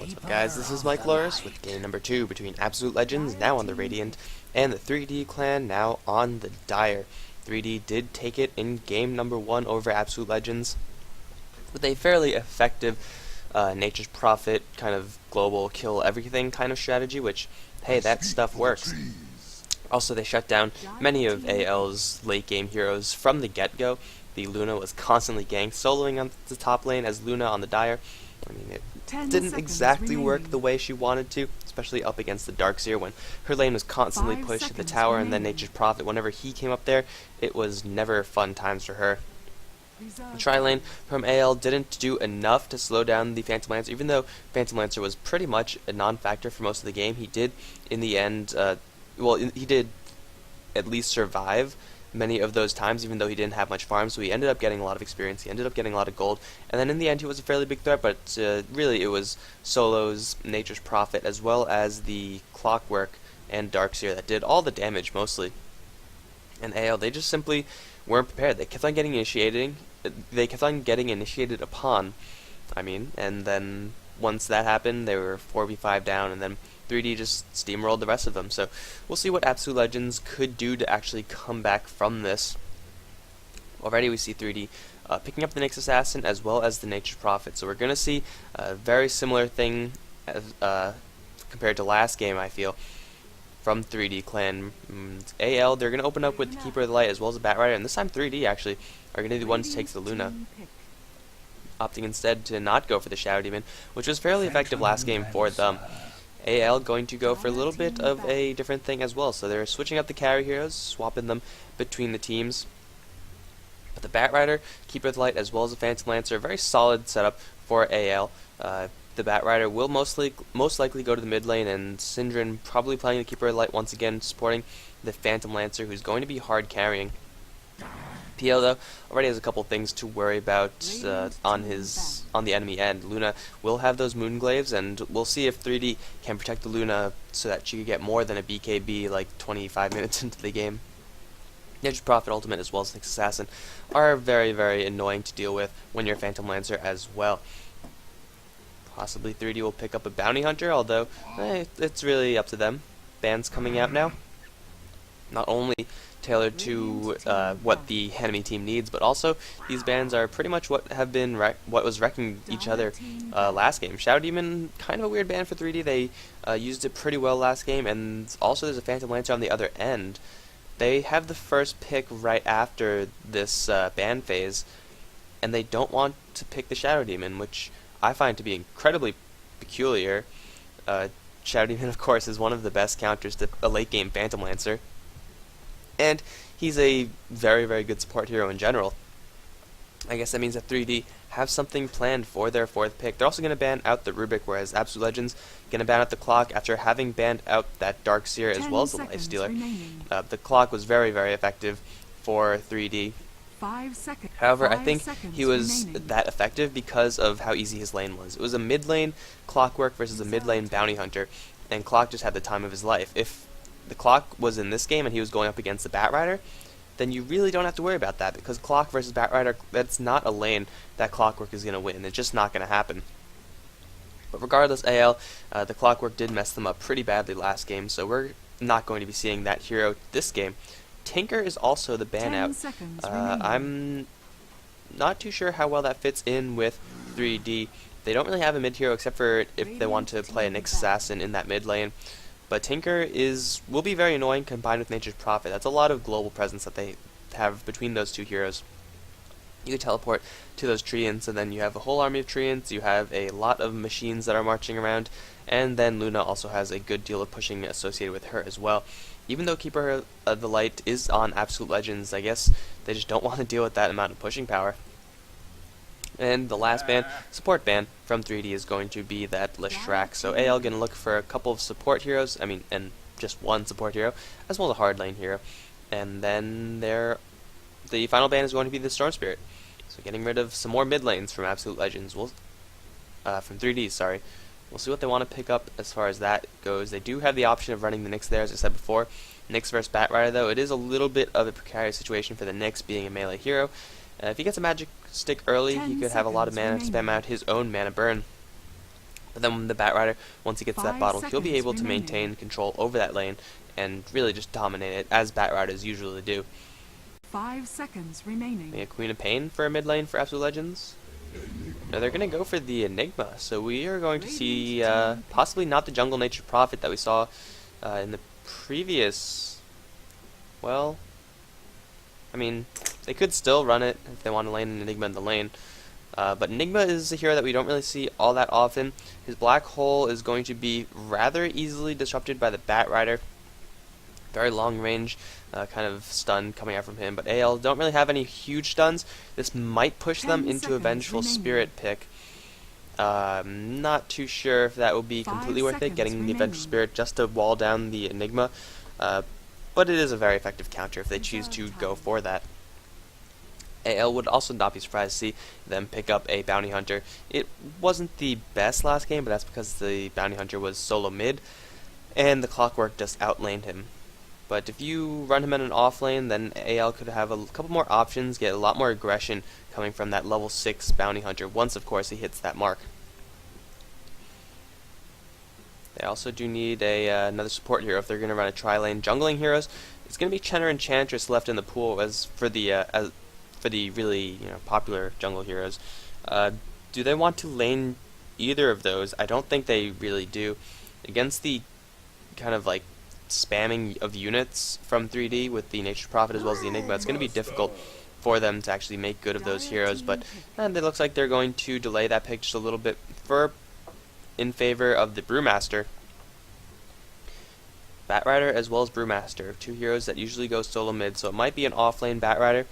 What's up, guys? This is Mike Loris with game number 2 between Absolute Legends, now on the Radiant, and the 3D clan, now on the Dire. 3D did take it in game number 1 over Absolute Legends with a fairly effective Nature's Prophet kind of global kill everything kind of strategy, which, hey, that stuff works. Also, they shut down many of AL's late game heroes from the get-go. The Luna was constantly ganked, soloing on the top lane as Luna on the Dire. I mean, it didn't exactly work the way she wanted to, especially up against the Darkseer when her lane was constantly pushed to the tower, and then Nature's Prophet, whenever he came up there, it was never fun times for her. The tri-lane from AL didn't do enough to slow down the Phantom Lancer, even though Phantom Lancer was pretty much a non-factor for most of the game. He did, in the end, he did at least survive many of those times, even though he didn't have much farm, so he ended up getting a lot of experience, he ended up getting a lot of gold, and then in the end he was a fairly big threat, but really it was solos, Nature's Prophet, as well as the Clockwork and Darkseer that did all the damage, mostly. And AL, they just simply weren't prepared. They kept on getting initiated upon, and then once that happened, they were 4v5 down, and then 3D just steamrolled the rest of them. So we'll see what Absolute Legends could do to actually come back from this. Already we see 3D picking up the Nyx Assassin as well as the Nature's Prophet. So we're going to see a very similar thing as, compared to last game, I feel, from 3D clan. AL, they're going to open up with the Keeper of the Light as well as the Batrider, and this time 3D actually are going to be the ones to take the Luna, opting instead to not go for the Shadow Demon, which was fairly effective last game for them. AL going to go for a little bit of a different thing as well, so they're switching up the carry heroes, swapping them between the teams. But the Batrider, Keeper of the Light, as well as the Phantom Lancer, very solid setup for AL. The Batrider will most likely go to the mid lane, and Syndran probably playing the Keeper of the Light once again, supporting the Phantom Lancer, who's going to be hard carrying. PL, though, already has a couple things to worry about on the enemy end. Luna will have those Moonglaves, and we'll see if 3D can protect the Luna so that she could get more than a BKB like 25 minutes into the game. Nature's Prophet Ultimate as well as Nyx Assassin are very, very annoying to deal with when you're Phantom Lancer as well. Possibly 3D will pick up a Bounty Hunter, although it's really up to them. Bans coming out now, not only tailored to what the enemy team needs, but also these bans are pretty much what was wrecking each other last game. Shadow Demon, kind of a weird ban for 3D. They used it pretty well last game, and also there's a Phantom Lancer on the other end. They have the first pick right after this ban phase, and they don't want to pick the Shadow Demon, which I find to be incredibly peculiar. Shadow Demon, of course, is one of the best counters to a late game Phantom Lancer, and he's a very, very good support hero in general. I guess that means that 3D have something planned for their fourth pick. They're also going to ban out the Rubik, whereas Absolute Legends going to ban out the Clock after having banned out that Darkseer as well as the Lifestealer. The Clock was very, very effective for 3D. 5 seconds. However, I think he was that effective because of how easy his lane was. It was a mid lane Clockwork versus a mid lane Bounty Hunter, and Clock just had the time of his life. If the Clock was in this game and he was going up against the Batrider, then you really don't have to worry about that, because Clock versus Batrider, that's not a lane that Clockwork is going to win. It's just not going to happen. But regardless, AL, the Clockwork did mess them up pretty badly last game, so we're not going to be seeing that hero this game. Tinker is also the ban out. I'm not too sure how well that fits in with 3D. They don't really have a mid hero except for if they want to play a Nyx Assassin in that mid lane. But Tinker will be very annoying combined with Nature's Prophet. That's a lot of global presence that they have between those two heroes. You can teleport to those Treants, and then you have a whole army of Treants, you have a lot of machines that are marching around, and then Luna also has a good deal of pushing associated with her as well. Even though Keeper of the Light is on Absolute Legends, I guess they just don't want to deal with that amount of pushing power. And the last ban, support ban, from 3D is going to be that Leshrac. So AL going to look for a couple of support heroes, and just one support hero, as well as a hard lane hero. And then the final ban is going to be the Storm Spirit. So getting rid of some more mid lanes from Absolute Legends, from 3D, sorry. We'll see what they want to pick up as far as that goes. They do have the option of running the Nyx there, as I said before. Nyx versus Batrider, though, it is a little bit of a precarious situation for the Nyx being a melee hero. If he gets a magic stick early, he could have a lot of mana to spam out his own mana burn. But then when the Batrider, once he gets that 5 bottle, he'll be seconds able to remaining. maintain control over that lane and really just dominate it, as Batriders usually do. 5 seconds remaining. Maybe a Queen of Pain for a mid lane for Absolute Legends? No, they're going to go for the Enigma, so we are going to see possibly not the Jungle Nature Prophet that we saw in the previous... Well, I mean, they could still run it if they want to lane an Enigma in the lane. But Enigma is a hero that we don't really see all that often. His Black Hole is going to be rather easily disrupted by the Batrider. Very long range kind of stun coming out from him, but AL don't really have any huge stuns. This might push them into a Vengeful Spirit pick. Not too sure if that will be completely worth it, getting the Vengeful Spirit just to wall down the Enigma, but it is a very effective counter if they choose to go for that. AL would also not be surprised to see them pick up a Bounty Hunter. It wasn't the best last game, but that's because the Bounty Hunter was solo mid, and the Clockwork just outlaned him. But if you run him in an off lane, then AL could have a couple more options, get a lot more aggression coming from that level 6 Bounty Hunter, once of course he hits that mark. They also do need another support hero if they're going to run a tri-lane. Jungling heroes, it's going to be Chen or Enchantress left in the pool as for the really popular jungle heroes. Do they want to lane either of those? I don't think they really do. Against the kind of like spamming of units from 3D with the Nature Prophet as well as the Enigma, it's going to be difficult for them to actually make good of those heroes, but it looks like they're going to delay that pick just a little bit in favor of the Brewmaster. Batrider as well as Brewmaster, two heroes that usually go solo mid, so it might be an off-lane Batrider,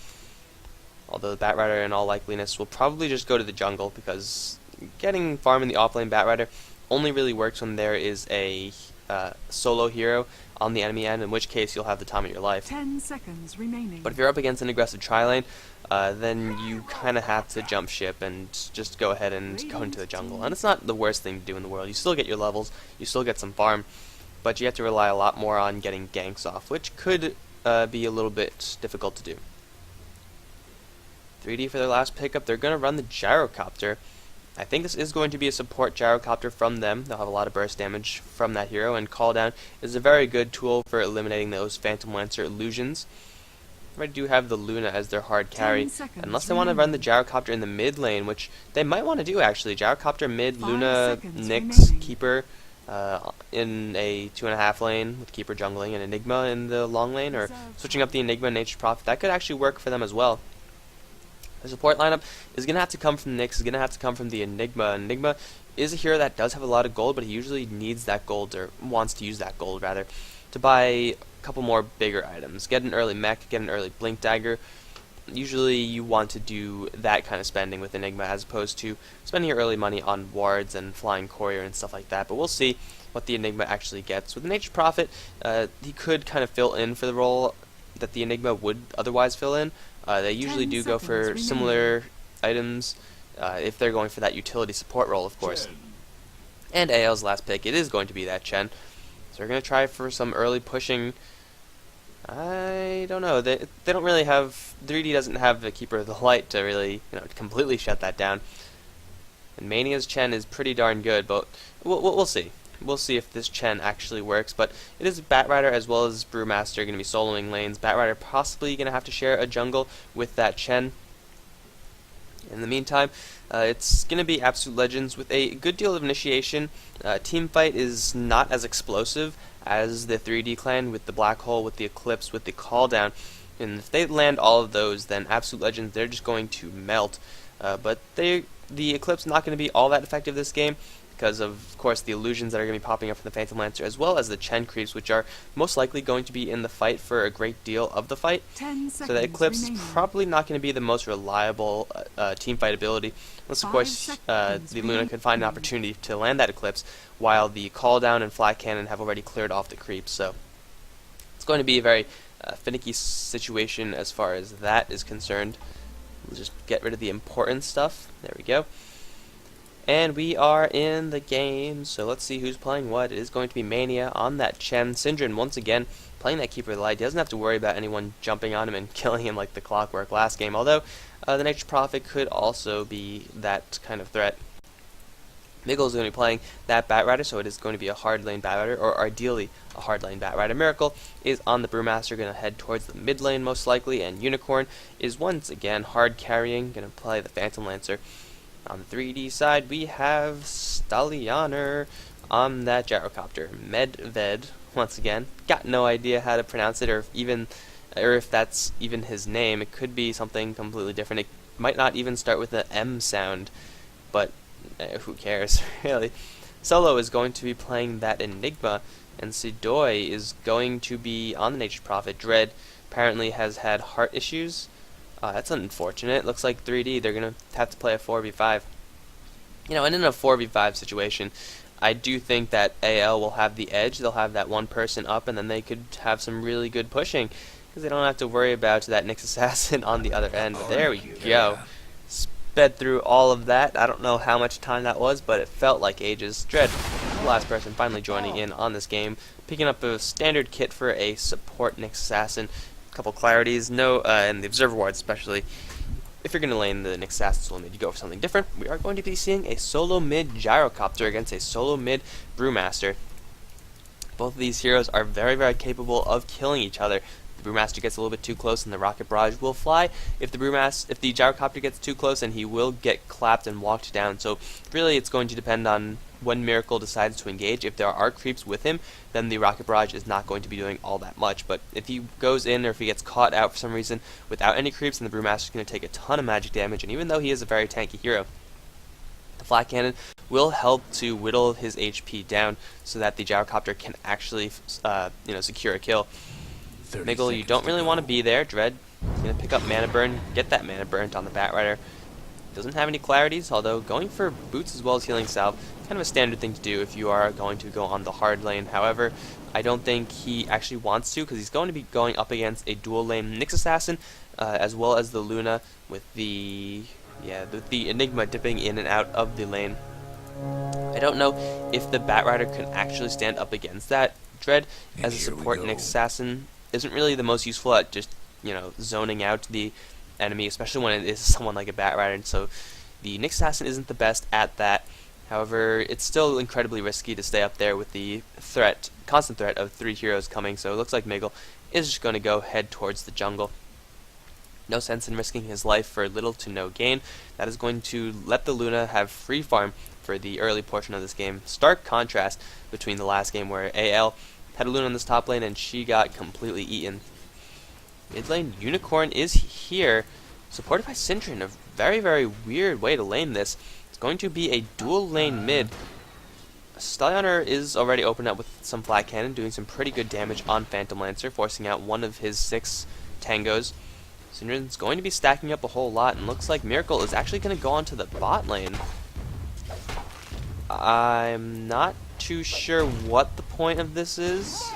although the Batrider in all likeliness will probably just go to the jungle, because getting farm in the off-lane Batrider only really works when there is a solo hero on the enemy end, in which case you'll have the time of your life. 10 seconds remaining. But if you're up against an aggressive tri-lane, then you kind of have to jump ship and just go ahead and go into the jungle. And it's not the worst thing to do in the world. You still get your levels, you still get some farm, but you have to rely a lot more on getting ganks off, which could be a little bit difficult to do. 3D for their last pickup, they're going to run the Gyrocopter. I think this is going to be a support Gyrocopter from them. They'll have a lot of burst damage from that hero, and Call Down is a very good tool for eliminating those Phantom Lancer illusions. They do have the Luna as their hard carry, unless they want to run the Gyrocopter in the mid lane, which they might want to do actually. Gyrocopter mid, Luna, Nyx, Keeper in a 2.5 lane with Keeper jungling, and Enigma in the long lane, or switching up the Enigma and Nature Prophet. That could actually work for them as well. The support lineup is going to have to come from Nyx, is going to have to come from the Enigma. Enigma is a hero that does have a lot of gold, but he usually needs that gold, or wants to use that gold rather, to buy a couple more bigger items. Get an early mech, get an early Blink Dagger. Usually you want to do that kind of spending with Enigma as opposed to spending your early money on wards and flying courier and stuff like that, but we'll see what the Enigma actually gets. With the Nature Prophet, he could kind of fill in for the role that the Enigma would otherwise fill in. They usually do go for similar items if they're going for that utility support role, of course. And AL's last pick, it is going to be that Chen. So we're going to try for some early pushing. I don't know. They don't really have... 3D doesn't have the Keeper of the Light to really completely shut that down. And Mania's Chen is pretty darn good, but we'll see. We'll see if this Chen actually works, but it is Batrider as well as Brewmaster going to be soloing lanes. Batrider possibly going to have to share a jungle with that Chen. In the meantime, it's going to be Absolute Legends with a good deal of initiation. Teamfight is not as explosive as the 3D clan with the Black Hole, with the Eclipse, with the Call Down. And if they land all of those, then Absolute Legends, they're just going to melt. But the Eclipse not going to be all that effective this game, because of course the illusions that are going to be popping up from the Phantom Lancer, as well as the Chen creeps, which are most likely going to be in the fight for a great deal of the fight. So the Eclipse is probably not going to be the most reliable team fight ability, unless of course the Luna can find an opportunity to land that Eclipse, while the Call Down and Flat Cannon have already cleared off the creeps. So it's going to be a very finicky situation as far as that is concerned. We'll just get rid of the important stuff. There we go. And we are in the game, so let's see who's playing what. It is going to be Mania on that Chen. Syndran, once again, playing that Keeper of the Light. He doesn't have to worry about anyone jumping on him and killing him like the Clockwork last game, although the Nature Prophet could also be that kind of threat. Miguel is going to be playing that Batrider, so it is going to be a hard lane Batrider, or ideally a hard lane Batrider. Miracle is on the Brewmaster, going to head towards the mid lane most likely, and Unicorn is once again hard carrying, going to play the Phantom Lancer. On the 3D side, we have Stallianer on that Gyrocopter. Medved, once again, got no idea how to pronounce it, or if that's even his name. It could be something completely different. It might not even start with an M sound, but who cares, really. Solo is going to be playing that Enigma, and Sidoi is going to be on the Nature's Prophet. Dread apparently has had heart issues. That's unfortunate. Looks like 3D, they're going to have to play a 4v5. You know, and in a 4v5 situation, I do think that AL will have the edge. They'll have that one person up, and then they could have some really good pushing, because they don't have to worry about that Nyx Assassin on the other end. But there we go. Sped through all of that. I don't know how much time that was, but it felt like ages. Dread, the last person finally joining in on this game, picking up a standard kit for a support Nyx Assassin. A couple clarities, and the Observer Ward especially. If you're going to lane the Nyx Assassin solo mid, you go for something different. We are going to be seeing a solo mid Gyrocopter against a solo mid Brewmaster. Both of these heroes are very, very capable of killing each other. The Brewmaster gets a little bit too close and the Rocket Barrage will fly. If the Gyrocopter gets too close, and he will get clapped and walked down. So really it's going to depend on when Miracle decides to engage. If there are creeps with him, then the Rocket Barrage is not going to be doing all that much. But if he goes in, or if he gets caught out for some reason without any creeps, then the Brewmaster is going to take a ton of magic damage. And even though he is a very tanky hero, the Flat Cannon will help to whittle his HP down so that the Gyrocopter can actually secure a kill. Miguel, you don't really want to be there. Dread is going to pick up Mana Burn, get that Mana Burnt on the Batrider. Doesn't have any clarities, although going for boots as well as healing salve, kind of a standard thing to do if you are going to go on the hard lane. However, I don't think he actually wants to, because he's going to be going up against a dual lane Nyx Assassin, as well as the Luna with the Enigma dipping in and out of the lane. I don't know if the Batrider can actually stand up against that. Dread, as a support Nyx Assassin, isn't really the most useful at just, zoning out the enemy, especially when it is someone like a Batrider, and so the Nyx Assassin isn't the best at that. However, it's still incredibly risky to stay up there with the constant threat of 3 heroes coming, so it looks like Miguel is just going to go head towards the jungle. No sense in risking his life for little to no gain. That is going to let the Luna have free farm for the early portion of this game. Stark contrast between the last game where AL had a Luna on this top lane and she got completely eaten. Mid lane Unicorn is here, supported by Syndran. A very, very weird way to lane this. It's going to be a dual lane mid. Stallianer is already opened up with some Flat Cannon, doing some pretty good damage on Phantom Lancer, forcing out one of his 6 tangos. Syndran's going to be stacking up a whole lot, and looks like Miracle is actually going to go onto the bot lane. I'm not too sure what the point of this is.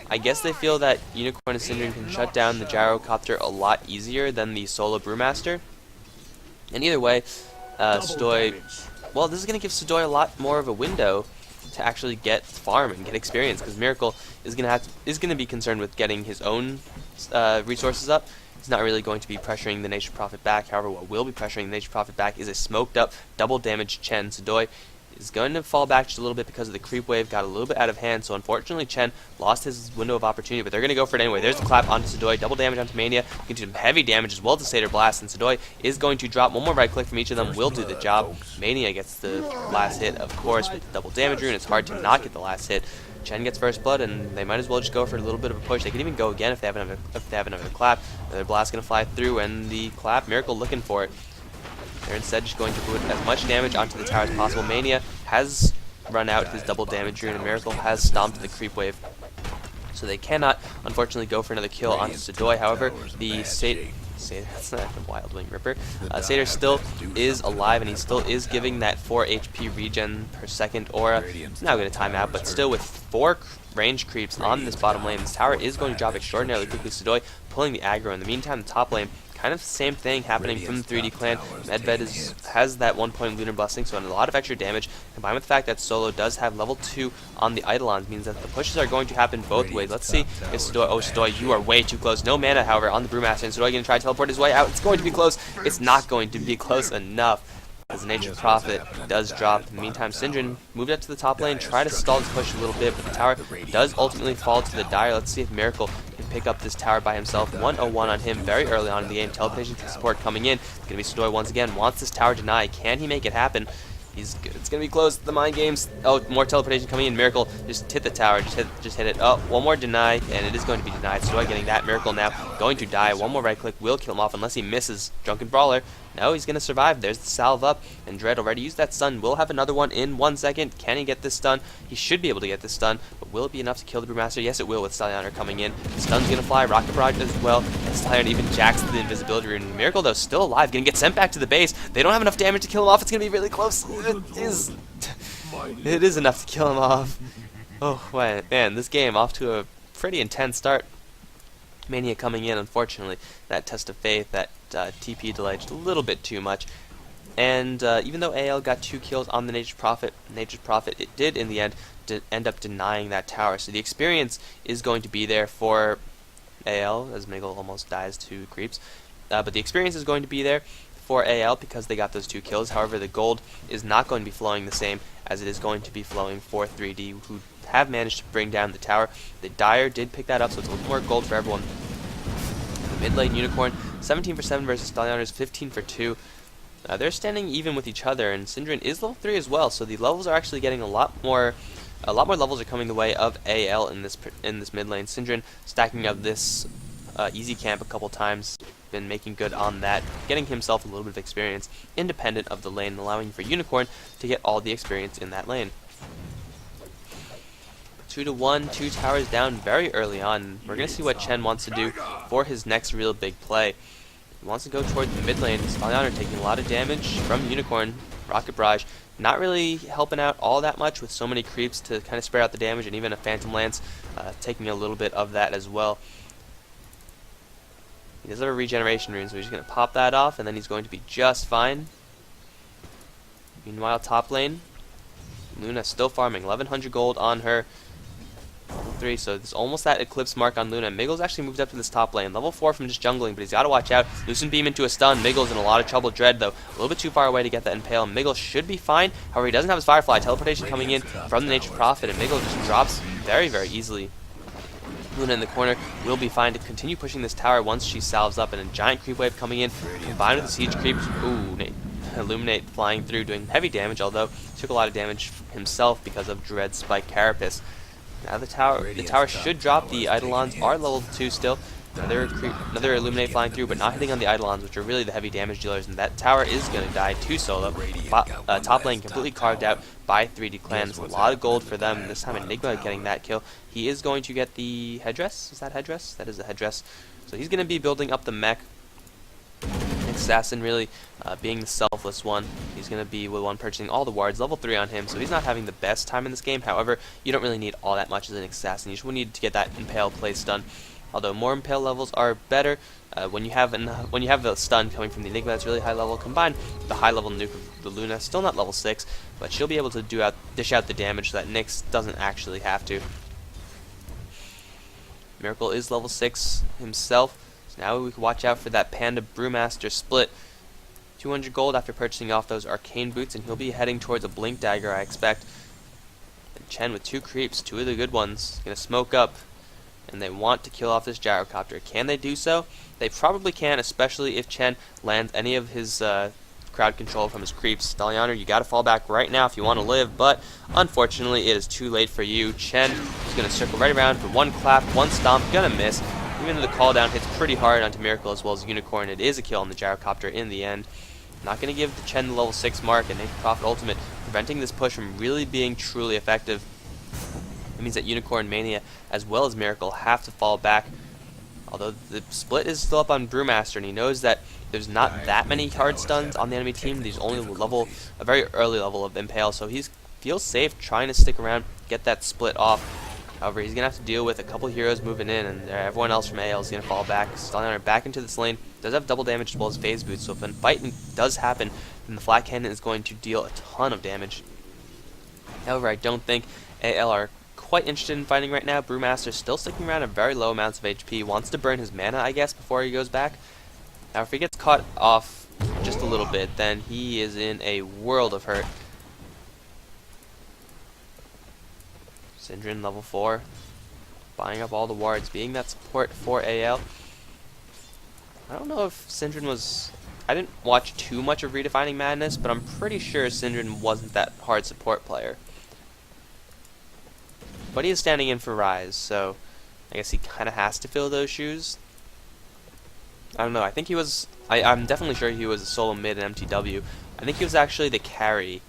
I guess they feel that Unicorn and Syndran can shut down the Gyrocopter a lot easier than the solo Brewmaster. And either way, Sidoi, well, this is going to give Sidoi a lot more of a window to actually get farm and get experience, because Miracle is going to be concerned with getting his own resources up. He's not really going to be pressuring the Nature's Prophet back. However, what will be pressuring the Nature's Prophet back is a smoked up, double damage Chen. Sidoi is going to fall back just a little bit because of the creep wave, got a little bit out of hand, so unfortunately Chen lost his window of opportunity, but they're going to go for it anyway. There's the clap onto Sidoi, double damage onto Mania, can do some heavy damage as well to Satyr Blast, and Sidoi is going to drop one more right click from each of them, will do the job. Mania gets the last hit, of course, with the double damage rune. It's hard to not get the last hit. Chen gets first blood, and they might as well just go for a little bit of a push. They can even go again if they have another clap. Another blast going to fly through, and the clap, Miracle looking for it. They're instead just going to put as much damage onto the tower as possible. Mania has run out his double damage rune, and Miracle has stomped the creep wave. So they cannot, unfortunately, go for another kill onto Sidoi. However, the that's not the Wild Wing Ripper. Satyr still is alive, and he still is giving that 4 HP regen per second aura. It's now going to time out, but still with 4 range creeps on this bottom lane, this tower is going to drop extraordinarily quickly. Sidoi pulling the aggro. In the meantime, the top lane, kind of the same thing happening from the 3D clan. Medved has that 1-point Lunar Blessing, so a lot of extra damage, combined with the fact that Solo does have level 2 on the Eidolons, means that the pushes are going to happen both ways. Let's see if Sidoi, Sidoi, you are way too close. No mana, however, on the Brewmaster, and Sidoi going to try to teleport his way out. It's going to be close. It's not going to be close enough. as the Nature's Prophet does drop. In the meantime, Syndran moved up to the top lane, try to stall this push a little bit, but the tower does ultimately fall to the Dire. Let's see if Miracle can pick up this tower by himself. 101 on him very early on in the game. Teleportation support coming in. It's going to be Stoy once again. Wants this tower denied. Can he make it happen? It's going to be close. The mind games. Oh, more teleportation coming in. Miracle just hit the tower. Just hit it. Oh, one more deny, and it is going to be denied. Stoy getting that. Miracle now going to die. One more right click will kill him off unless he misses. Drunken Brawler. No, he's going to survive. There's the salve up, and Dread already used that stun. Will have another one in 1 second. Can he get this stun? He should be able to get this stun, but will it be enough to kill the Brewmaster? Yes, it will with Stallion coming in. The stun's going to fly. Rocket Barrage as well, and Stallion even jacks the invisibility rune. Miracle, though, still alive. Going to get sent back to the base. They don't have enough damage to kill him off. It's going to be really close. It is enough to kill him off. Oh, man, this game off to a pretty intense start. Mania coming in, unfortunately. That test of faith, that TP delayed just a little bit too much. And even though AL got 2 kills on the Nature's Prophet, it did in the end end up denying that tower. So the experience is going to be there for AL, as Miggle almost dies to creeps. But the experience is going to be there for AL because they got those 2 kills. However, the gold is not going to be flowing the same as it is going to be flowing for 3D, who have managed to bring down the tower. The Dire did pick that up, so it's a little more gold for everyone. The mid lane Unicorn, 17 for 7 versus Stallion, 15 for 2. They're standing even with each other, and Syndran is level 3 as well, so the levels are actually getting a lot more levels are coming the way of AL in this mid lane. Syndran stacking up this easy camp a couple times, been making good on that, getting himself a little bit of experience independent of the lane, allowing for Unicorn to get all the experience in that lane. 2-1, 2 towers down very early on. We're going to see what Chen wants to do for his next real big play. He wants to go towards the mid lane. Stallion taking a lot of damage from Unicorn. Rocket Barrage not really helping out all that much with so many creeps to kind of spread out the damage, and even a Phantom Lance taking a little bit of that as well. He does have a regeneration rune, so he's going to pop that off, and then he's going to be just fine. Meanwhile, top lane, Luna still farming 1100 gold on her. Level 3, so it's almost that eclipse mark on Luna. Miggle's actually moved up to this top lane. Level 4 from just jungling, but he's got to watch out. Lucent Beam into a stun. Miggle's in a lot of trouble. Dread, though, a little bit too far away to get that impale. Miggle should be fine. However, he doesn't have his Firefly. Teleportation coming in from the Nature's Prophet, and Miggle just drops very, very easily. Luna in the corner will be fine to continue pushing this tower once she salves up, and a giant creep wave coming in, combined with the siege creeps. Ooh, Illuminate flying through, doing heavy damage, although he took a lot of damage himself because of Dread Spike Carapace. Now the tower should drop. The Eidolons are level 2 still. Another Illuminate flying through, but not hitting on the Eidolons, which are really the heavy damage dealers, and that tower is going to die to solo. Top lane completely carved out by 3D Clan. A lot of gold for them. This time Enigma getting that kill. He is going to get the headdress. Is that headdress? That is a headdress. So he's going to be building up the mech. Assassin really being the selfless one. He's going to be the one purchasing all the wards, level 3 on him, so he's not having the best time in this game. However, you don't really need all that much as an assassin. You just need to get that impale place done. Although more impale levels are better when you have the stun coming from the Enigma that's really high level, combined with the high level nuke of the Luna, still not level 6, but she'll be able to dish out the damage so that Nyx doesn't actually have to. Miracle is level 6 himself. Now we can watch out for that Panda Brewmaster split. 200 gold after purchasing off those arcane boots, and he'll be heading towards a blink dagger, I expect. And Chen with 2 creeps, 2 of the good ones, gonna smoke up, and they want to kill off this gyrocopter. Can they do so? They probably can, especially if Chen lands any of his crowd control from his creeps. Stallion, you gotta fall back right now if you want to live, but unfortunately it is too late for you. Chen is gonna circle right around for 1 clap, 1 stomp, gonna miss. Even though the call down hits pretty hard onto Miracle as well as Unicorn, it is a kill on the gyrocopter in the end. Not going to give the Chen the level 6 mark, and Nature's Prophet Ultimate preventing this push from really being truly effective. It means that Unicorn, Mania, as well as Miracle have to fall back. Although the split is still up on Brewmaster, and he knows that there's not that many hard stuns on the enemy team. There's only a very early level of Impale, so he feels safe trying to stick around, get that split off. However, he's going to have to deal with a couple heroes moving in, and everyone else from AL is going to fall back. Stallion back into this lane. Does have double damage as well as phase boots, so if a fight does happen, then the Flat Cannon is going to deal a ton of damage. However, I don't think AL are quite interested in fighting right now. Brewmaster still sticking around at very low amounts of HP. Wants to burn his mana, I guess, before he goes back. Now, if he gets caught off just a little bit, then he is in a world of hurt. Syndrome level 4, buying up all the wards, being that support for AL. I don't know if Syndrome was... I didn't watch too much of Redefining Madness, but I'm pretty sure Syndrome wasn't that hard support player. But he is standing in for Rise, so I guess he kind of has to fill those shoes. I don't know, I think he was... I'm definitely sure he was a solo mid in MTW. I think he was actually the carry.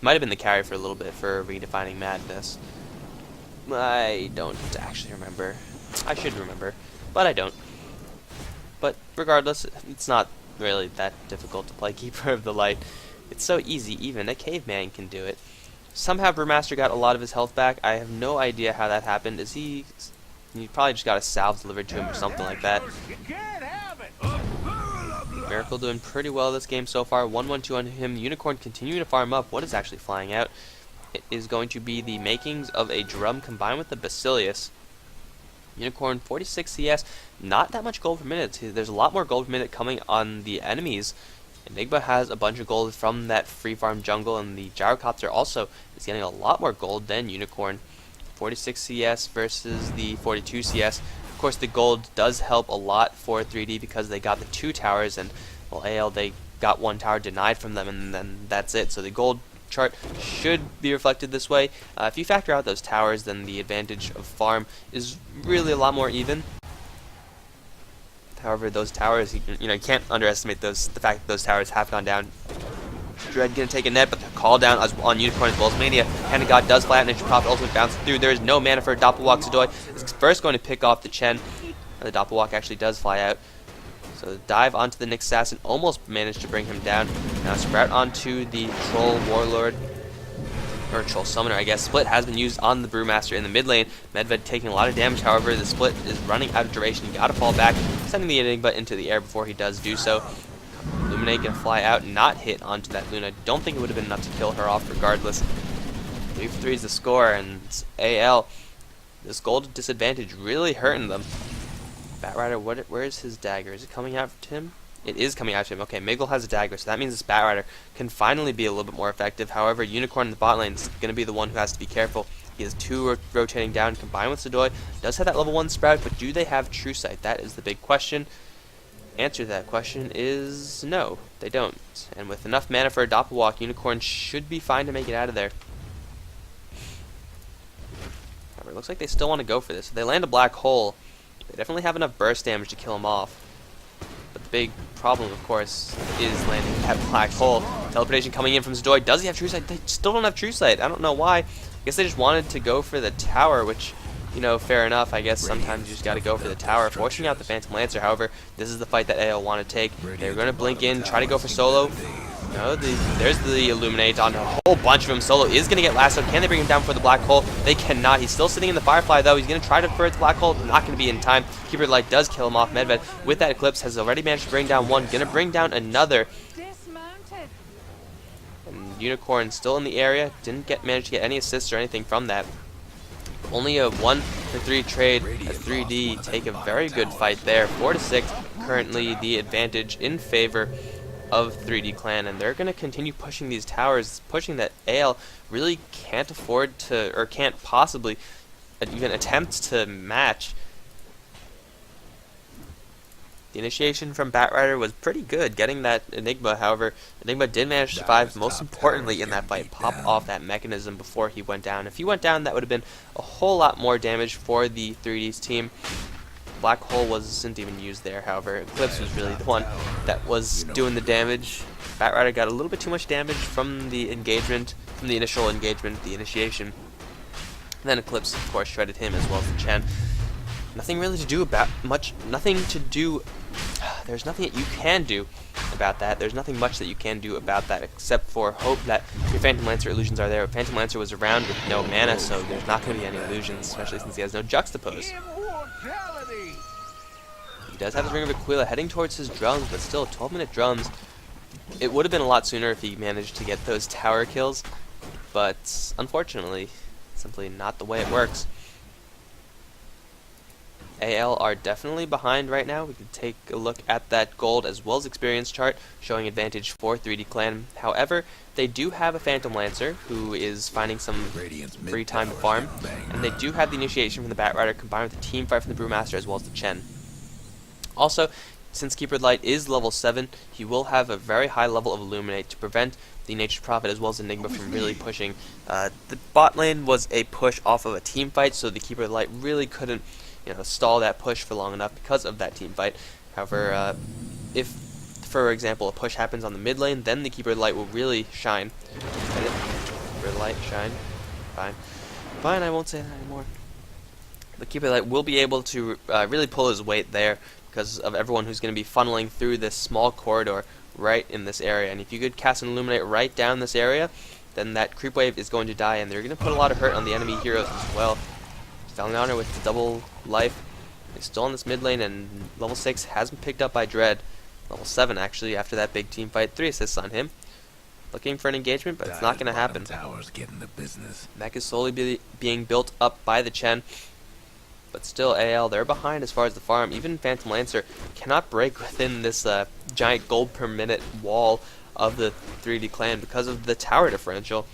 Might have been the carry for a little bit for Redefining Madness. I don't actually remember. I should remember, but I don't. But regardless, it's not really that difficult to play Keeper of the Light. It's so easy, even a caveman can do it. Somehow Brewmaster got a lot of his health back. I have no idea how that happened. Is he probably just got a salve delivered to him or something like that. Miracle doing pretty well this game so far. 1-1-2 on him. Unicorn continuing to farm up. What is actually flying out? It is going to be the makings of a drum combined with the Basilius. Unicorn 46 CS, not that much gold per minute. There's a lot more gold per minute coming on the enemies. Enigma has a bunch of gold from that free farm jungle, and the Gyrocopter also is getting a lot more gold than Unicorn. 46 CS versus the 42 CS. Of course, the gold does help a lot for 3D because they got the 2 towers, and well, AL, they got 1 tower denied from them, and then that's it. So the gold chart should be reflected this way. If you factor out those towers, then the advantage of farm is really a lot more even. However, those towers, you can't underestimate the fact that those towers have gone down. Dread gonna take a net, but the call down on Unicorn as well as Mania. Hand of God does fly out, and Prop ultimate bounces through. There is no mana for Doppelwalk. Sudoi is first going to pick off the Chen. And the Doppelwalk actually does fly out. So the dive onto the Nyx Assassin, almost managed to bring him down. Now Sprout onto the Troll Warlord, or Troll Summoner, I guess. Split has been used on the Brewmaster in the mid lane. Medved taking a lot of damage, however, the Split is running out of duration. You gotta fall back, sending the Enigma into the air before he does do so. Illuminate gonna fly out, not hit onto that Luna. Don't think it would have been enough to kill her off regardless. 3 for 3 is the score, and it's AL. This gold disadvantage really hurting them. Batrider, where is his dagger? Is it coming out to him? It is coming out to him. Okay, Miggle has a dagger, so that means this Batrider can finally be a little bit more effective. However, Unicorn in the bot lane is going to be the one who has to be careful. He has 2 rotating down, combined with Sudoi. Does have that level 1 Sprout, but do they have True Sight? That is the big question. Answer to that question is no, they don't. And with enough mana for a Doppelwalk, Unicorn should be fine to make it out of there. However, it looks like they still want to go for this. If they land a black hole, they definitely have enough burst damage to kill him off. But the big problem, of course, is landing that black hole. Teleportation coming in from Sudoi. Does he have True Sight? They still don't have True Sight. I don't know why. I guess they just wanted to go for the tower, which, fair enough. I guess sometimes you just got to go for the tower. Forcing out the Phantom Lancer, however, this is the fight that AL want to take. They're going to blink in, try to go for solo. No, there's the Illuminate on a whole bunch of them. Solo is going to get lassoed. Can they bring him down for the black hole? They cannot. He's still sitting in the Firefly, though. He's going to try to for the black hole. Not going to be in time. Keeper of the Light does kill him off. Medved, with that Eclipse, has already managed to bring down one. Going to bring down another. And Unicorn still in the area. Didn't manage to get any assists or anything from that. Only a 1 for 3 trade. A 3D take a very good fight there. 4 to 6. Currently the advantage in favor of 3D Clan, and they're going to continue pushing these towers, pushing that AL really can't afford to, or can't possibly even attempt to match. The initiation from Batrider was pretty good, getting that Enigma. However, Enigma did manage to survive, most importantly in that fight, pop off that mechanism before he went down. If he went down, that would have been a whole lot more damage for the 3D's team. Black Hole wasn't even used there, however. Eclipse was really the one that was doing the damage. Batrider got a little bit too much damage from the engagement, from the initial engagement, the initiation. And then Eclipse, of course, shredded him as well as the Chen. Nothing really to do about there's nothing that you can do about that. There's nothing much that you can do about that except for hope that your Phantom Lancer illusions are there. Phantom Lancer was around with no mana, so there's not going to be any illusions, especially since he has no juxtapose. He does have his Ring of Aquila heading towards his drums, but still, 12-minute drums. It would have been a lot sooner if he managed to get those tower kills, but unfortunately, simply not the way it works. AL are definitely behind right now. We can take a look at that gold as well as experience chart showing advantage for 3D Clan. However, they do have a Phantom Lancer who is finding some free time to farm, and they do have the initiation from the Batrider combined with the team fight from the Brewmaster as well as the Chen. Also, since Keeper of the Light is level 7, he will have a very high level of Illuminate to prevent the Nature's Prophet as well as Enigma from really pushing. The bot lane was a push off of a team fight, so the Keeper of the Light really couldn't stall that push for long enough because of that team fight. However, if, for example, a push happens on the mid lane, then the Keeper of the Light will really shine. Get it? Keeper of the Light, shine. Fine. Fine, I won't say that anymore. The Keeper of the Light will be able to really pull his weight there because of everyone who's going to be funneling through this small corridor right in this area. And if you could cast an Illuminate right down this area, then that creep wave is going to die, and they're going to put a lot of hurt on the enemy heroes as well. Stallion with the double life. He's still on this mid lane, and level 6 has been picked up by Dread. Level 7 actually after that big team fight. 3 assists on him. Looking for an engagement, but it's not going to happen. Mech is slowly being built up by the Chen. But still, AL, they're behind as far as the farm. Even Phantom Lancer cannot break within this giant gold per minute wall of the 3D Clan because of the tower differential.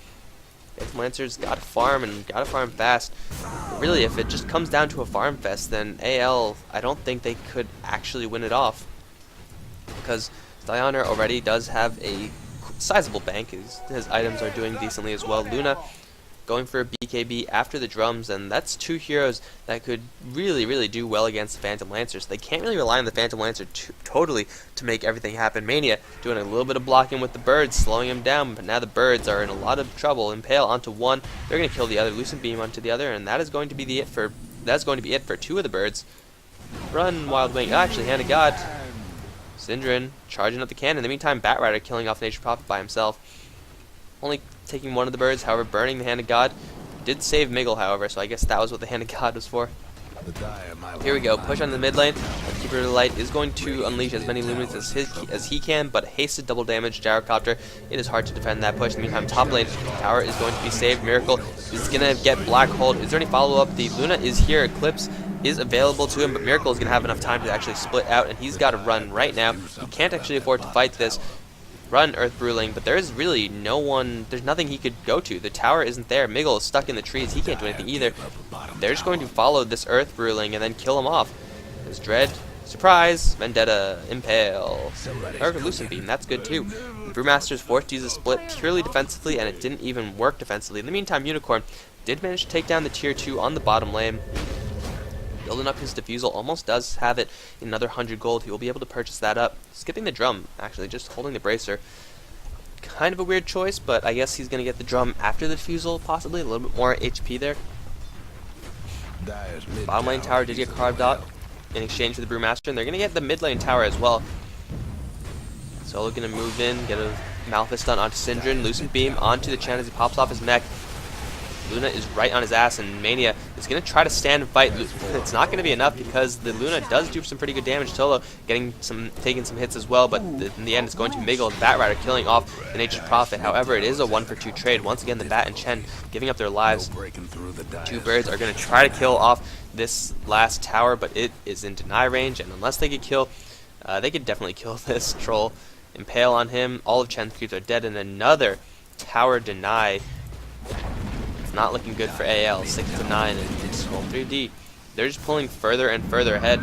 Phantom Lancer's got to farm, and got to farm fast. But really, if it just comes down to a farm fest, then AL, I don't think they could actually win it off. Because Diana already does have a sizable bank. His items are doing decently as well. Luna going for a BKB after the drums, and that's 2 heroes that could really do well against the Phantom Lancer. So they can't really rely on the Phantom Lancer totally to make everything happen. Mania doing a little bit of blocking with the birds, slowing him down, but now the birds are in a lot of trouble. Impale onto one, they're going to kill the other. Lucent Beam onto the other, and that is going to be it for 2 of the birds. Run, Wild Wing. Actually, Hand of God. Syndran charging up the cannon. In the meantime, Batrider killing off Nature's Prophet by himself. Only taking one of the birds, however, burning the Hand of God. Did save Miggle, however, so I guess that was what the Hand of God was for. Here we go, push on the mid lane. Keeper of the Light is going to unleash as many Lumines as he can, but hasted double damage Gyrocopter. It is hard to defend that push. In the meantime, top lane, tower is going to be saved. Miracle is going to get Black Hold. Is there any follow-up? The Luna is here. Eclipse is available to him, but Miracle is going to have enough time to actually split out, and he's got to run right now. He can't actually afford to fight this. Run, Earth Bruling, but there is really no one, there's nothing he could go to. The tower isn't there. Miggle is stuck in the trees. He can't do anything either. They're just going to follow this Earth Bruling and then kill him off. There's Dread. Surprise! Vendetta. Impale. Or Lucent Beam. That's good too. Brewmaster's forced to use a split purely defensively, and it didn't even work defensively. In the meantime, Unicorn did manage to take down the tier 2 on the bottom lane. Building up his Diffusal, almost does have it in another 100 gold. He will be able to purchase that up. Skipping the drum, actually, just holding the bracer. Kind of a weird choice, but I guess he's going to get the drum after the Diffusal, possibly. A little bit more HP there. Bottom lane tower did get carved out in exchange for the Brewmaster, and they're going to get the mid lane tower as well. Solo going to move in, get a Malphite stun onto Syndran, Lucent Beam onto the Chen as he pops off his mech. Luna is right on his ass, and Mania is going to try to stand and fight. It's not going to be enough because the Luna does do some pretty good damage. Solo taking some hits as well, but in the end it's going to be Miggle and Batrider killing off the Nature's Prophet. However, it is a 1-for-2 trade. Once again, the Bat and Chen giving up their lives. 2 birds are going to try to kill off this last tower, but it is in deny range, and unless they could kill, they could definitely kill this troll. Impale on him. All of Chen's creeps are dead, and another tower deny. Not looking good for AL. 6-9 and Scroll 3D. They're just pulling further and further ahead.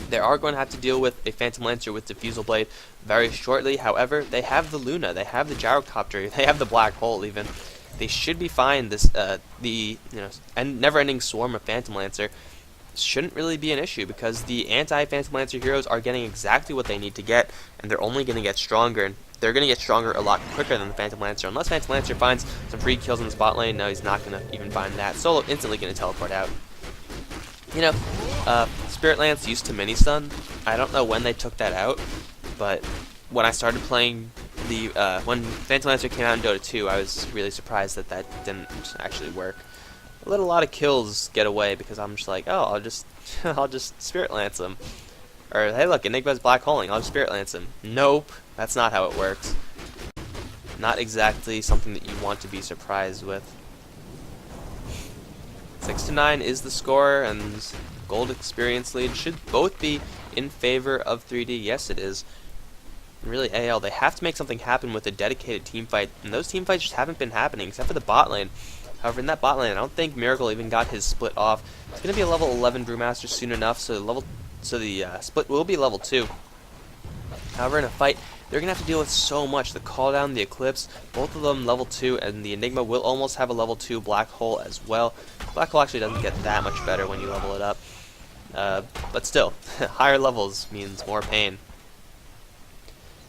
They are going to have to deal with a Phantom Lancer with Diffusal Blade very shortly. However, they have the Luna, they have the Gyrocopter, they have the Black Hole even. They should be fine. This never-ending swarm of Phantom Lancer shouldn't really be an issue because the anti-Phantom Lancer heroes are getting exactly what they need to get, and they're only going to get stronger. And they're going to get stronger a lot quicker than the Phantom Lancer. Unless Phantom Lancer finds some free kills in the spot lane, no, he's not going to even find that. Solo instantly going to teleport out. Spirit Lance used to mini-stun. I don't know when they took that out, but when I started playing when Phantom Lancer came out in Dota 2, I was really surprised that that didn't actually work. I let a lot of kills get away because I'm just like, oh, I'll just Spirit Lance him. Or, hey look, Enigma's black holing, I'll just Spirit Lance him. Nope, that's not how it works. Not exactly something that you want to be surprised with. 6-9 is the score, and gold experience lead should both be in favor of 3D. Yes, it is. And really, AL, they have to make something happen with a dedicated team fight, and those team fights just haven't been happening, except for the bot lane. However, in that bot lane, I don't think Miracle even got his split off. It's going to be a level 11 Brewmaster soon enough, so the split will be level 2. However, in a fight, they're going to have to deal with so much. The cooldown, the Eclipse, both of them level 2, and the Enigma will almost have a level 2 Black Hole as well. Black Hole actually doesn't get that much better when you level it up. But still, higher levels means more pain.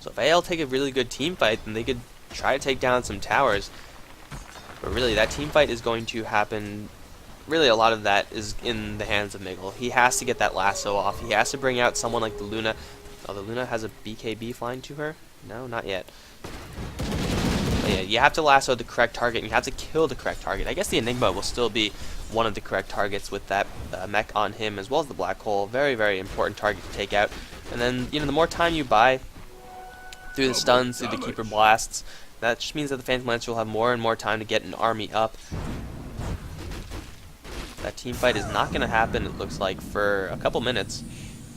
So if AL take a really good team fight, then they could try to take down some towers. But really, that team fight is going to happen. Really, a lot of that is in the hands of Miguel. He has to get that lasso off. He has to bring out someone like the Luna. Oh, the Luna has a BKB flying to her? No, not yet. But yeah, you have to lasso the correct target, and you have to kill the correct target. I guess the Enigma will still be one of the correct targets with that mech on him, as well as the Black Hole. Very, very important target to take out. And then, the more time you buy through the stuns, through the Keeper Blasts, that just means that the Phantom Lancer will have more and more time to get an army up. That team fight is not going to happen, it looks like, for a couple minutes,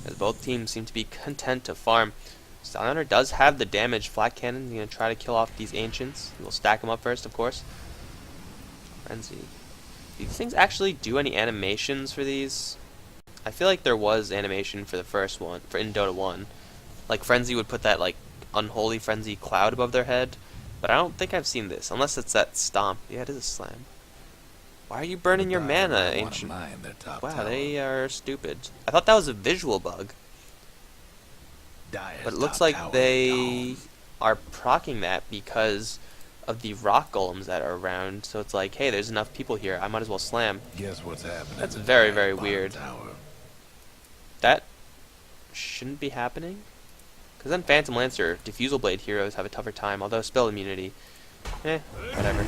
as both teams seem to be content to farm. Stallion does have the damage. Flat Cannon is going to try to kill off these Ancients. We'll stack them up first, of course. Frenzy. Do these things actually do any animations for these? I feel like there was animation for the first one, in Dota 1. Like, Frenzy would put that, like, unholy Frenzy cloud above their head. But I don't think I've seen this, unless it's that Stomp. Yeah, it is a Slam. Why are you burning your mana, Ancient? Wow, they are stupid. I thought that was a visual bug. But it looks like they are proccing that because of the rock golems that are around. So it's like, hey, there's enough people here. I might as well slam. Guess what's happening? That's very, very weird. That shouldn't be happening. Because then Phantom Lancer, Diffusal Blade heroes have a tougher time, although spell immunity. Whatever.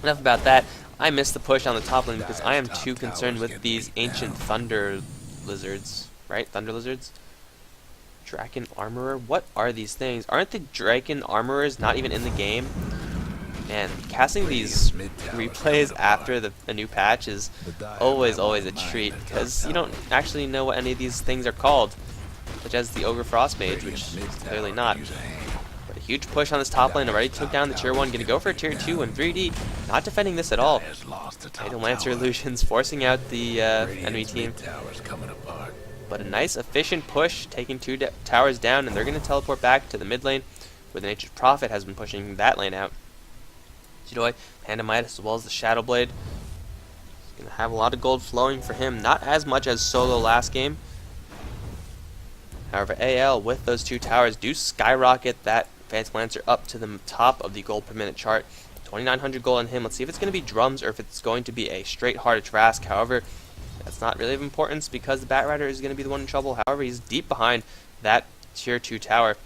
Enough about that. I missed the push on the top lane because I am too concerned with these ancient Thunder Lizards. Right? Thunder Lizards? Draken Armorer? What are these things? Aren't the Draken Armorers not even in the game? Man, casting these replays after a new patch is always a treat, because you don't actually know what any of these things are called, such as the Ogre Frostmage, which is clearly not. But a huge push on this top lane, already took down the tier 1, gonna go for a tier 2, and 3D not defending this at all. Phantom Lancer illusions forcing out the enemy team. But a nice efficient push, taking 2 towers down, and they're gonna teleport back to the mid lane, where the Nature's Prophet has been pushing that lane out. Jidoi, Pandemitis, as well as the Shadow Blade. He's going to have a lot of gold flowing for him. Not as much as Solo last game. However, AL, with those 2 towers, do skyrocket that Phantom Lancer up to the top of the gold per minute chart. 2,900 gold on him. Let's see if it's going to be drums or if it's going to be a straight Heart of Trask. However, that's not really of importance because the Batrider is going to be the one in trouble. However, he's deep behind that tier 2 tower.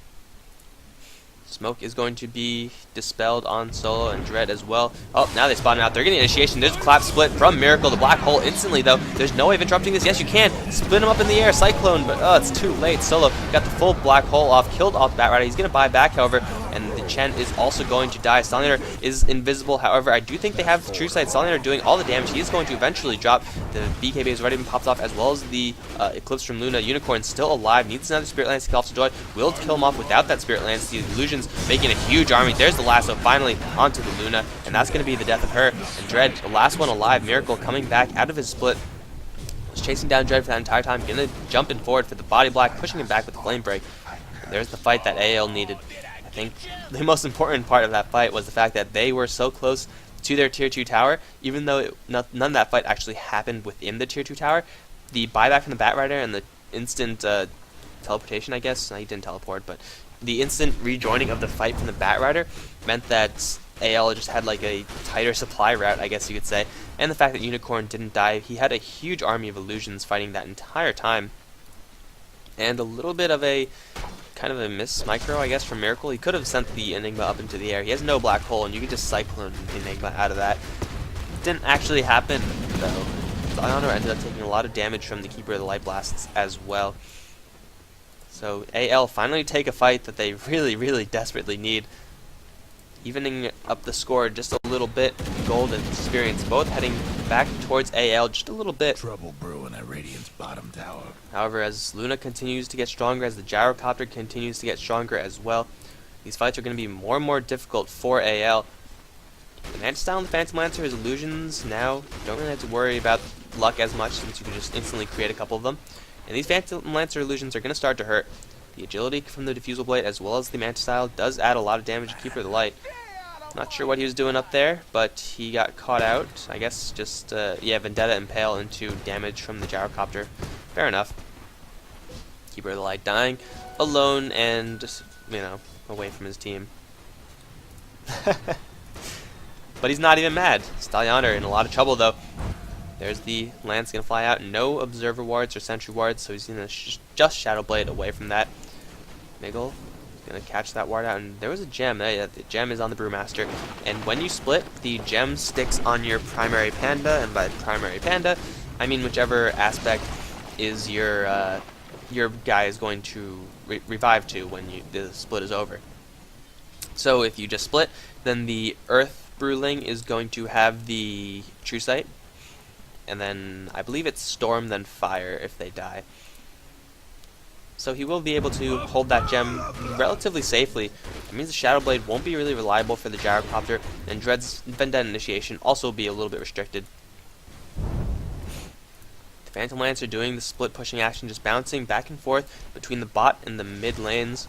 Smoke is going to be dispelled on Solo and Dread as well. Oh, now they spot him out. They're getting initiation. There's a clap split from Miracle. The Black Hole instantly, though. There's no way of interrupting this. Yes, you can. Split him up in the air. Cyclone, but it's too late. Solo got the full Black Hole off. Killed off Batrider. He's going to buy back, however. And the Chen is also going to die. Stallion is invisible. However, I do think they have True Sight. Stallion doing all the damage. He is going to eventually drop. The BKB has already been popped off, as well as the Eclipse from Luna. Unicorn still alive. Needs another Spirit Lance to kill off Joy. Will kill him off without that Spirit Lance. The illusions making a huge army. There's the lasso finally onto the Luna, and that's going to be the death of her. And Dread, the last one alive. Miracle coming back out of his split. Was chasing down Dread for that entire time. Going to jump in forward for the body block, pushing him back with the Flame Break. And there's the fight that AL needed. I think the most important part of that fight was the fact that they were so close to their tier 2 tower, even though none of that fight actually happened within the tier 2 tower. The buyback from the Batrider and the instant teleportation, I guess. No, he didn't teleport, but the instant rejoining of the fight from the Batrider meant that AL just had like a tighter supply route, I guess you could say. And the fact that Unicorn didn't die, he had a huge army of illusions fighting that entire time. And a little bit of a kind of a miss micro, I guess, from Miracle. He could have sent the Enigma up into the air. He has no Black Hole, and you can just Cyclone the Enigma out of that. It didn't actually happen, though. Ionor ended up taking a lot of damage from the Keeper of the Light Blasts as well. So AL finally take a fight that they really desperately need. evening up the score just a little bit. Gold and Experience both heading back towards AL just a little bit. Trouble brewing at Radiant's bottom tower. However, as Luna continues to get stronger, as the Gyrocopter continues to get stronger as well, these fights are going to be more and more difficult for AL. The Mantis Style and the Phantom Lancer, his illusions now don't really have to worry about luck as much, since you can just instantly create a couple of them. And these Phantom Lancer illusions are going to start to hurt. The agility from the Diffusal Blade as well as the Mantis Style does add a lot of damage to Keeper of the Light. Not sure what he was doing up there, but he got caught out. I guess just, Vendetta Impale into damage from the Gyrocopter. Fair enough. Keeper of the Light dying alone and just, away from his team. But he's not even mad. Stallion in a lot of trouble, though. There's the Lance going to fly out. No Observer Wards or Sentry Wards, so he's going to just Shadow Blade away from that. Niggle going to catch that ward out, and there was a gem. The gem is on the Brewmaster, and when you split, the gem sticks on your primary panda, and by primary panda, I mean whichever aspect is your guy is going to revive to when the split is over. So if you just split, then the Earth Brewling is going to have the True Sight, and then I believe it's Storm, then Fire if they die. So he will be able to hold that gem relatively safely. It means the Shadow Blade won't be really reliable for the Gyrocopter, and Dread's Vendetta Initiation also will be a little bit restricted. The Phantom Lancer doing the split pushing action, just bouncing back and forth between the bot and the mid lanes.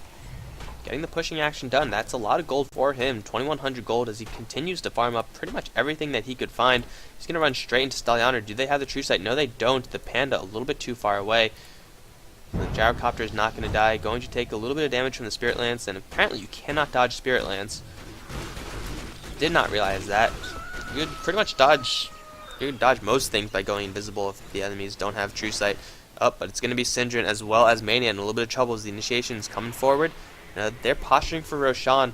Getting the pushing action done. That's a lot of gold for him. 2100 gold as he continues to farm up pretty much everything that he could find. He's going to run straight into Stallion. Do they have the True Sight? No, they don't. The Panda a little bit too far away. The Gyrocopter is not going to die. Going to take a little bit of damage from the Spirit Lance, and apparently you cannot dodge Spirit Lance. Did not realize that. You could pretty much dodge. You could dodge most things by going invisible if the enemies don't have True Sight. But it's going to be Syndran as well as Mania in a little bit of trouble as the initiation is coming forward. They're posturing for Roshan.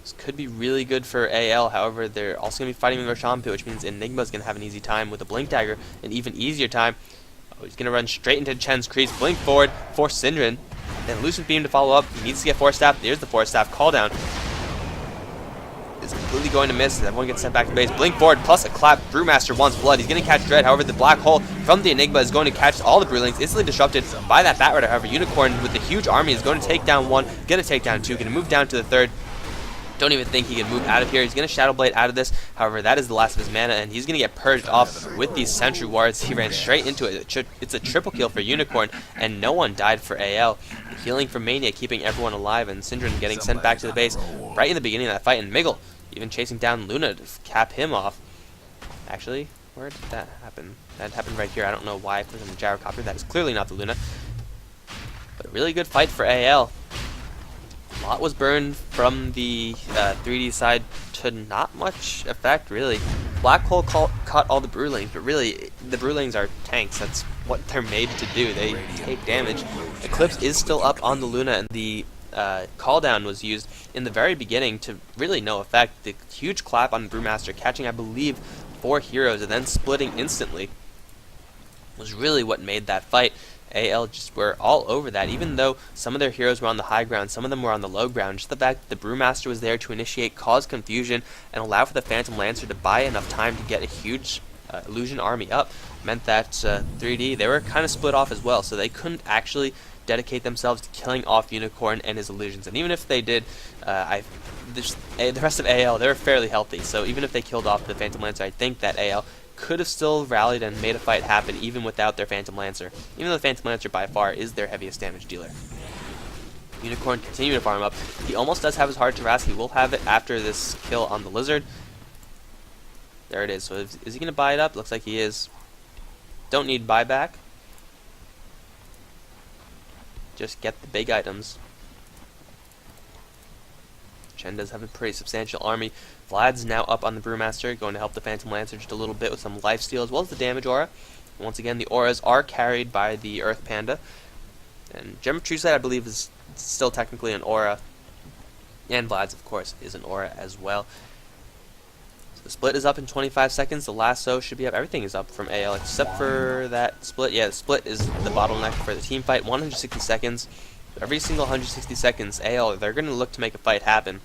This could be really good for AL, however, they're also going to be fighting with Roshan, which means Enigma's going to have an easy time with a Blink Dagger, an even easier time. Oh, he's going to run straight into Chen's crease, blink forward for Syndran. Then Elusive Beam to follow up. He needs to get Force Staff. There's the Force Staff. Call down. It's completely going to miss. Everyone gets sent back to base. Blink forward plus a clap. Brewmaster wants blood. He's going to catch Dread. However, the Black Hole from the Enigma is going to catch all the Brewlings. Instantly disrupted by that Bat Rider. However, Unicorn with the huge army is going to take down one. Going to take down two. Going to move down to the third. Don't even think he can move out of here. He's going to Shadow Blade out of this. However, that is the last of his mana, and he's going to get purged off with these Sentry Wards. He ran straight into it. It's a triple kill for Unicorn, and no one died for AL. The healing from Mania keeping everyone alive, and Syndran getting sent back to the base right in the beginning of that fight, and Miggle even chasing down Luna to cap him off. Actually, where did that happen? That happened right here. I don't know why it was in the Gyrocopter. That is clearly not the Luna. But a really good fight for AL. A lot was burned from the 3D side to not much effect, really. Black Hole caught all the Brewlings, but really, the Brewlings are tanks. That's what they're made to do. They take damage. Eclipse is still up on the Luna, and the call down was used in the very beginning to really no effect. The huge clap on Brewmaster, catching, I believe, 4 heroes and then splitting instantly, was really what made that fight. AL just were all over that, even though some of their heroes were on the high ground, some of them were on the low ground. Just the fact that the Brewmaster was there to initiate, cause confusion, and allow for the Phantom Lancer to buy enough time to get a huge illusion army up meant that 3D, they were kind of split off as well, so they couldn't actually dedicate themselves to killing off Unicorn and his illusions. And even if they did, the rest of AL, they were fairly healthy, so even if they killed off the Phantom Lancer, I think that AL could have still rallied and made a fight happen even without their Phantom Lancer, even though the Phantom Lancer by far is their heaviest damage dealer. Unicorn continuing to farm up. He almost does have his Heart Harass. He will have it after this kill on the Lizard. There it is. So is he going to buy it up? Looks like he is. Don't need buyback. Just get the big items. Chen does have a pretty substantial army. Vlad's now up on the Brewmaster, going to help the Phantom Lancer just a little bit with some lifesteal as well as the damage aura. And once again, the auras are carried by the Earth Panda. And Gem of True Sight, I believe, is still technically an aura. And Vlad's, of course, is an aura as well. So the split is up in 25 seconds. The lasso should be up. Everything is up from AL except for that split. Yeah, the split is the bottleneck for the team fight. 160 seconds. Every single 160 seconds, AL, they're going to look to make a fight happen.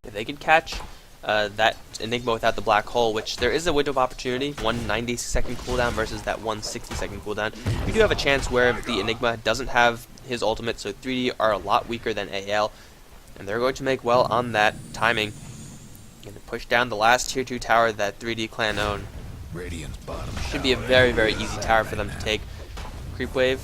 If they could catch that Enigma without the black hole, which there is a window of opportunity, 190-second cooldown versus that 160-second cooldown, we do have a chance where the Enigma doesn't have his ultimate, so 3D are a lot weaker than AL, and they're going to make well on that timing. Going to push down the last tier 2 tower that 3D clan own. Radiant's bottom Should be a very, very easy tower for them to take. Creep wave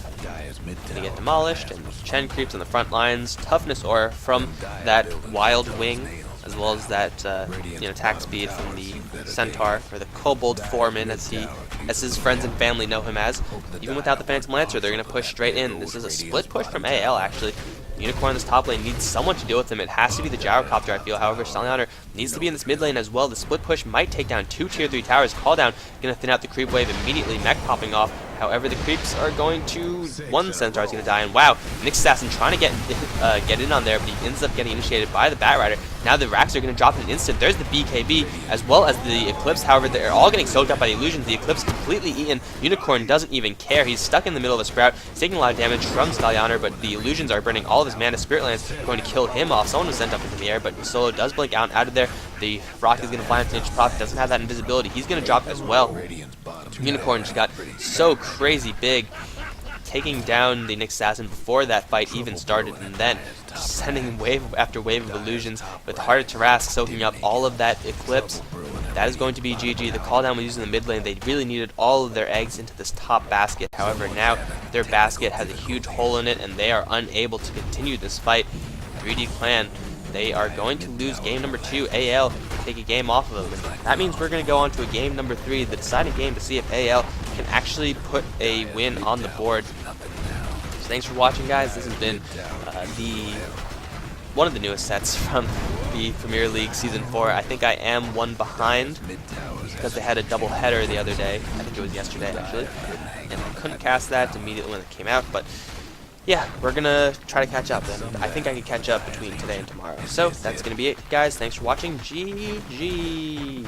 gonna get demolished, and Chen creeps on the front lines. Toughness aura from that wild wing, as well as that attack speed from the Centaur, or the Kobold Foreman, as his friends and family know him as. Even without the Phantom Lancer, they're gonna push straight in. This is a split push from AL actually. Unicorn in this top lane needs someone to deal with him. It has to be the Gyrocopter, I feel. However, Stallion needs to be in this mid lane as well. The split push might take down 2 tier 3 towers. Call down, gonna thin out the creep wave immediately. Mech popping off. However, the creeps are going to... One Centaur is going to die, and wow, Nyx Assassin trying to get in on there, but he ends up getting initiated by the Batrider. Now the racks are going to drop in an instant. There's the BKB, as well as the Eclipse. However, they're all getting soaked up by the illusions. The Eclipse completely eaten. Unicorn doesn't even care. He's stuck in the middle of a Sprout. He's taking a lot of damage from Stallion, but the illusions are burning all of his mana. Spirit Lance going to kill him off. Someone was sent up into the air, but Solo does blink out of there. The Rock is going to fly into Ninja Proc. Doesn't have that invisibility. He's going to drop as well. Unicorn just got so crazy big, taking down the Nyx Assassin before that fight even started, and then sending wave after wave of illusions with Heart of Tarrasque soaking up all of that Eclipse. That is going to be GG. The call down was used in the mid lane. They really needed all of their eggs into this top basket. However, now their basket has a huge hole in it, and they are unable to continue this fight. 3D Clan, they are going to lose game number 2. AL take a game off of them. And that means we're going to go on to a game number 3, the deciding game, to see if AL can actually put a win on the board. So thanks for watching, guys. This has been one of the newest sets from the Premier League Season 4. I think I am one behind because they had a double header the other day. I think it was yesterday, actually. And I couldn't cast that immediately when it came out, but yeah, we're going to try to catch up, and I think I can catch up between today and tomorrow. So that's going to be it, guys. Thanks for watching. GG.